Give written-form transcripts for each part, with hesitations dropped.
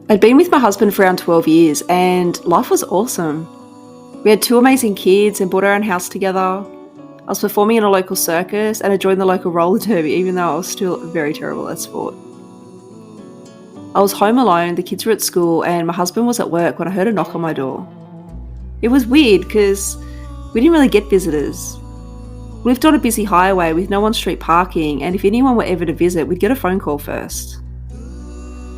I'd been with my husband for around 12 years and life was awesome. We had two amazing kids and bought our own house together. I was performing in a local circus and I joined the local roller derby even though I was still very terrible at sport. I was home alone, the kids were at school and my husband was at work when I heard a knock on my door. It was weird because we didn't really get visitors. We lived on a busy highway with no on-street parking, and if anyone were ever to visit, we'd get a phone call first.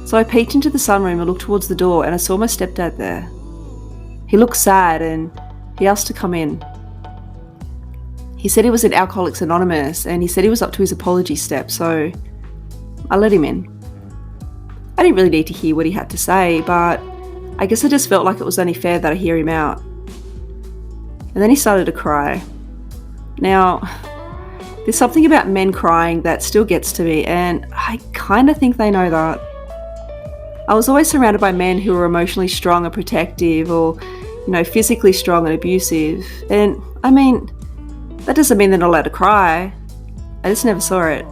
So I peeked into the sunroom and looked towards the door and I saw my stepdad there. He looked sad and he asked to come in. He said he was in Alcoholics Anonymous and he said he was up to his apology step, so I let him in. I didn't really need to hear what he had to say, but I guess I just felt like it was only fair that I hear him out. And then he started to cry. Now, there's something about men crying that still gets to me, and I kind of think they know that. I was always surrounded by men who were emotionally strong and protective, or, physically strong and abusive. And, that doesn't mean they're not allowed to cry. I just never saw it.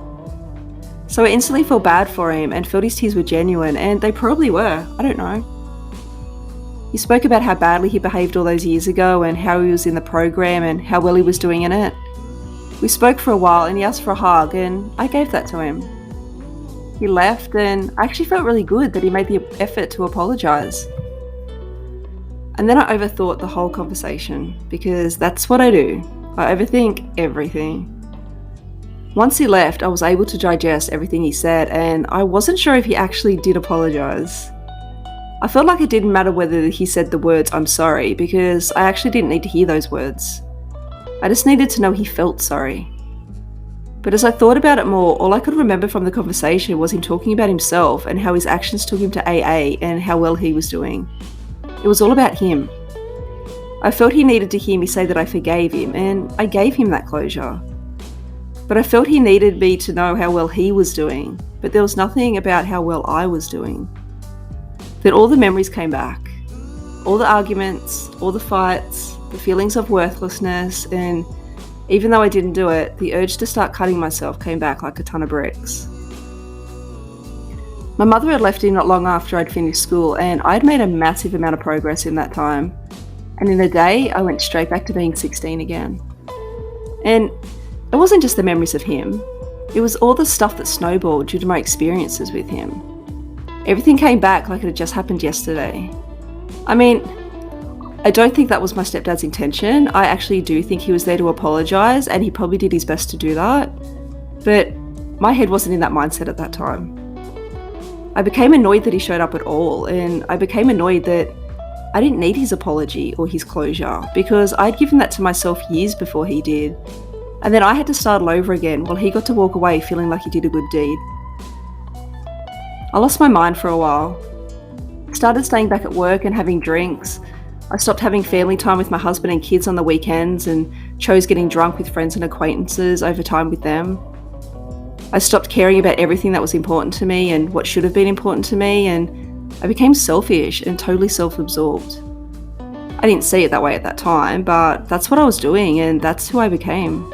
So I instantly felt bad for him and felt his tears were genuine, and they probably were. I don't know. He spoke about how badly he behaved all those years ago and how he was in the program and how well he was doing in it. We spoke for a while and he asked for a hug and I gave that to him. He left and I actually felt really good that he made the effort to apologise. And then I overthought the whole conversation because that's what I do. I overthink everything. Once he left, I was able to digest everything he said and I wasn't sure if he actually did apologise. I felt like it didn't matter whether he said the words "I'm sorry" because I actually didn't need to hear those words. I just needed to know he felt sorry. But as I thought about it more, all I could remember from the conversation was him talking about himself and how his actions took him to AA and how well he was doing. It was all about him. I felt he needed to hear me say that I forgave him, and I gave him that closure. But I felt he needed me to know how well he was doing, but there was nothing about how well I was doing. Then all the memories came back. All the arguments, all the fights, the feelings of worthlessness, and even though I didn't do it, the urge to start cutting myself came back like a ton of bricks. My mother had left him not long after I'd finished school, and I'd made a massive amount of progress in that time. And in a day, I went straight back to being 16 again. And it wasn't just the memories of him, it was all the stuff that snowballed due to my experiences with him. Everything came back like it had just happened yesterday. I don't think that was my stepdad's intention. I actually do think he was there to apologise and he probably did his best to do that. But my head wasn't in that mindset at that time. I became annoyed that he showed up at all, and I became annoyed that I didn't need his apology or his closure because I'd given that to myself years before he did. And then I had to start all over again while he got to walk away feeling like he did a good deed. I lost my mind for a while. Started staying back at work and having drinks. I stopped having family time with my husband and kids on the weekends and chose getting drunk with friends and acquaintances over time with them. I stopped caring about everything that was important to me and what should have been important to me, and I became selfish and totally self-absorbed. I didn't see it that way at that time, but that's what I was doing and that's who I became.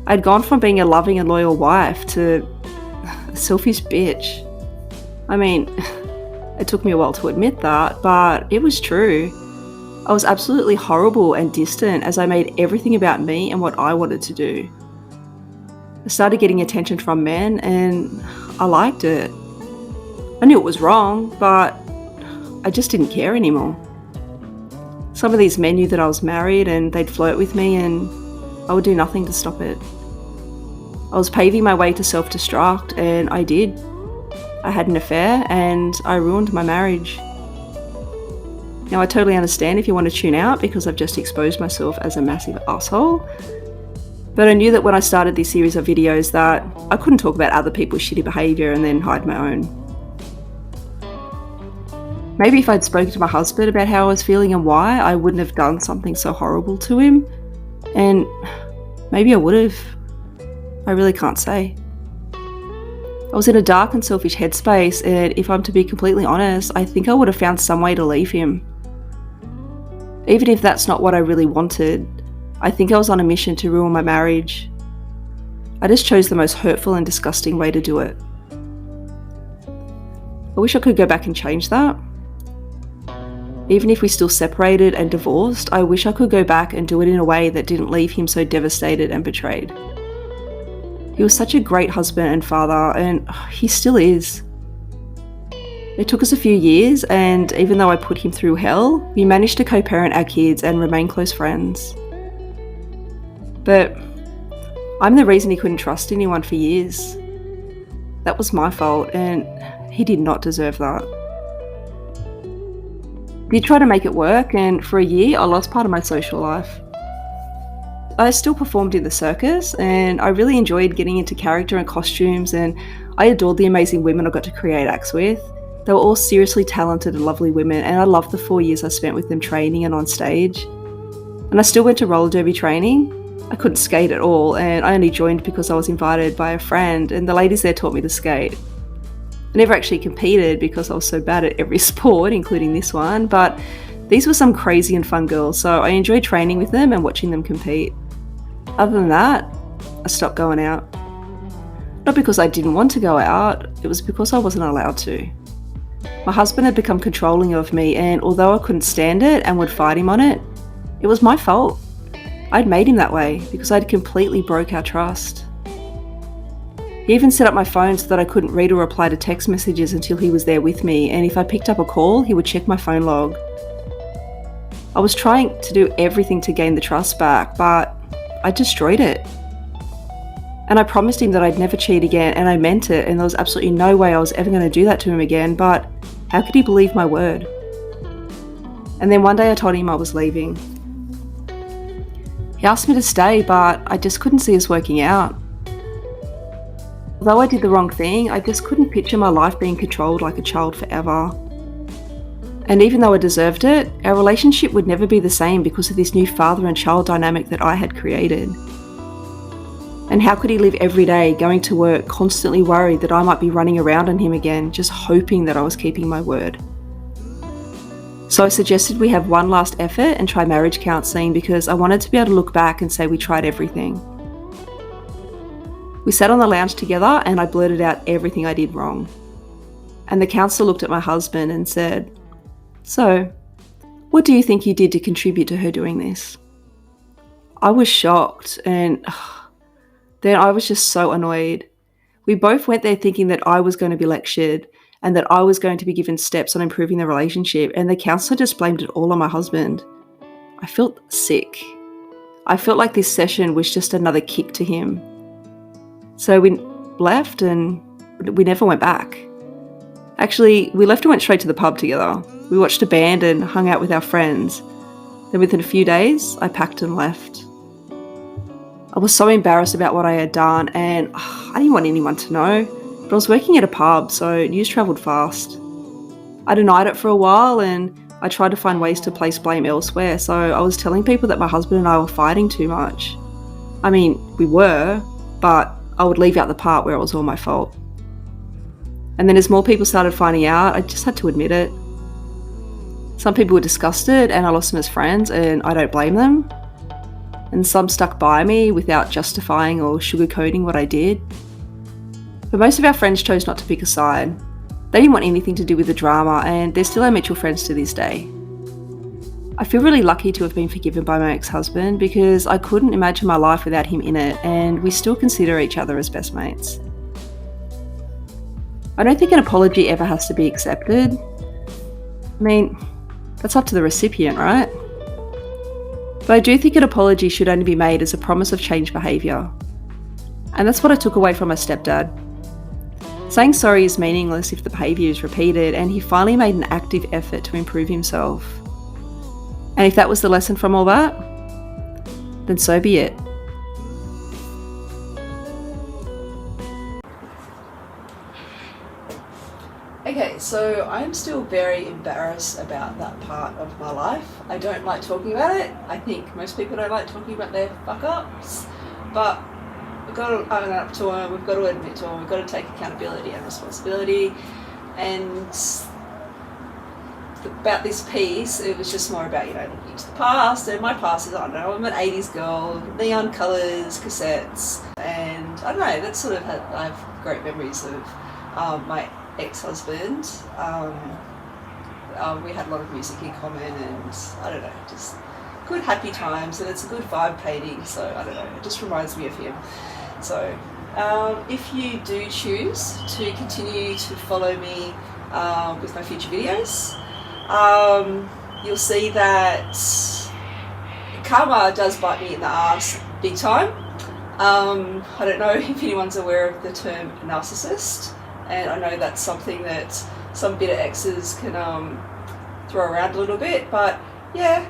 I'd gone from being a loving and loyal wife to a selfish bitch. It took me a while to admit that, but it was true. I was absolutely horrible and distant as I made everything about me and what I wanted to do. I started getting attention from men and I liked it. I knew it was wrong, but I just didn't care anymore. Some of these men knew that I was married and they'd flirt with me and I would do nothing to stop it. I was paving my way to self-destruct and I did. I had an affair and I ruined my marriage. Now I totally understand if you want to tune out because I've just exposed myself as a massive asshole. But I knew that when I started this series of videos that I couldn't talk about other people's shitty behaviour and then hide my own. Maybe if I'd spoken to my husband about how I was feeling and why, I wouldn't have done something so horrible to him. And maybe I would have. I really can't say. I was in a dark and selfish headspace, and if I'm to be completely honest, I think I would have found some way to leave him. Even if that's not what I really wanted, I think I was on a mission to ruin my marriage. I just chose the most hurtful and disgusting way to do it. I wish I could go back and change that. Even if we still separated and divorced, I wish I could go back and do it in a way that didn't leave him so devastated and betrayed. He was such a great husband and father, and he still is. It took us a few years, and even though I put him through hell, we managed to co-parent our kids and remain close friends. But I'm the reason he couldn't trust anyone for years. That was my fault, and he did not deserve that. I did try to make it work, and for a year I lost part of my social life. I still performed in the circus, and I really enjoyed getting into character and costumes, and I adored the amazing women I got to create acts with. They were all seriously talented and lovely women, and I loved the 4 years I spent with them training and on stage. And I still went to roller derby training. I couldn't skate at all, and I only joined because I was invited by a friend, and the ladies there taught me to skate. I never actually competed because I was so bad at every sport, including this one, but these were some crazy and fun girls, so I enjoyed training with them and watching them compete. Other than that, I stopped going out. Not because I didn't want to go out, it was because I wasn't allowed to. My husband had become controlling of me, and although I couldn't stand it and would fight him on it, it was my fault. I'd made him that way because I'd completely broke our trust. He even set up my phone so that I couldn't read or reply to text messages until he was there with me, and if I picked up a call, he would check my phone log. I was trying to do everything to gain the trust back, but I destroyed it. And I promised him that I'd never cheat again, and I meant it, and there was absolutely no way I was ever going to do that to him again, but how could he believe my word? And then one day I told him I was leaving. He asked me to stay, but I just couldn't see us working out. Although I did the wrong thing, I just couldn't picture my life being controlled like a child forever. And even though I deserved it, our relationship would never be the same because of this new father and child dynamic that I had created. And how could he live every day going to work constantly worried that I might be running around on him again, just hoping that I was keeping my word? So I suggested we have one last effort and try marriage counselling because I wanted to be able to look back and say we tried everything. We sat on the lounge together and I blurted out everything I did wrong. And the counsellor looked at my husband and said, "So, what do you think you did to contribute to her doing this?" I was shocked, and then I was just so annoyed. We both went there thinking that I was going to be lectured and that I was going to be given steps on improving the relationship, and the counsellor just blamed it all on my husband. I felt sick. I felt like this session was just another kick to him. So we left and we never went back. Actually, we left and went straight to the pub together. We watched a band and hung out with our friends. Then within a few days, I packed and left. I was so embarrassed about what I had done, and I didn't want anyone to know, but I was working at a pub, so news travelled fast. I denied it for a while, and I tried to find ways to place blame elsewhere, so I was telling people that my husband and I were fighting too much. I mean, we were, but I would leave out the part where it was all my fault. And then as more people started finding out, I just had to admit it. Some people were disgusted and I lost them as friends, and I don't blame them. And some stuck by me without justifying or sugarcoating what I did. But most of our friends chose not to pick a side. They didn't want anything to do with the drama, and they're still our mutual friends to this day. I feel really lucky to have been forgiven by my ex-husband because I couldn't imagine my life without him in it, and we still consider each other as best mates. I don't think an apology ever has to be accepted. I mean, that's up to the recipient, right? But I do think an apology should only be made as a promise of changed behaviour. And that's what I took away from my stepdad. Saying sorry is meaningless if the behaviour is repeated, and he finally made an active effort to improve himself. And if that was the lesson from all that, then so be it. Okay, so I'm still very embarrassed about that part of my life. I don't like talking about it. I think most people don't like talking about their fuck-ups, but we've got to own up to them, we've got to admit to them, we've got to take accountability and responsibility. And about this piece, it was just more about, looking into the past, and my past is, I don't know, I'm an 80s girl, neon colours, cassettes, and I don't know, that's sort of I have great memories of my ex-husband. We had a lot of music in common, and I don't know, just good happy times, and it's a good vibe painting, so I don't know, it just reminds me of him. So if you do choose to continue to follow me with my future videos, you'll see that karma does bite me in the ass big time. I don't know if anyone's aware of the term narcissist, and I know that's something that some bitter exes can throw around a little bit, but yeah,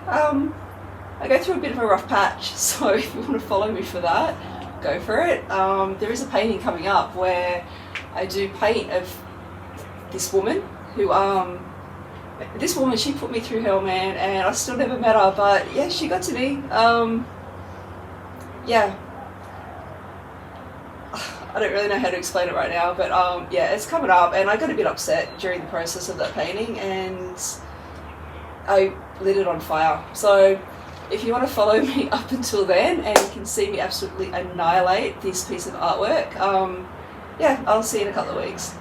I go through a bit of a rough patch, so if you want to follow me for that, go for it. There is a painting coming up where I do paint of this woman who, she put me through hell, man, and I still never met her, but yeah, she got to me. Yeah. I don't really know how to explain it right now, but yeah, it's coming up, and I got a bit upset during the process of that painting, and I lit it on fire. So if you want to follow me up until then, and you can see me absolutely annihilate this piece of artwork, yeah, I'll see you in a couple of weeks.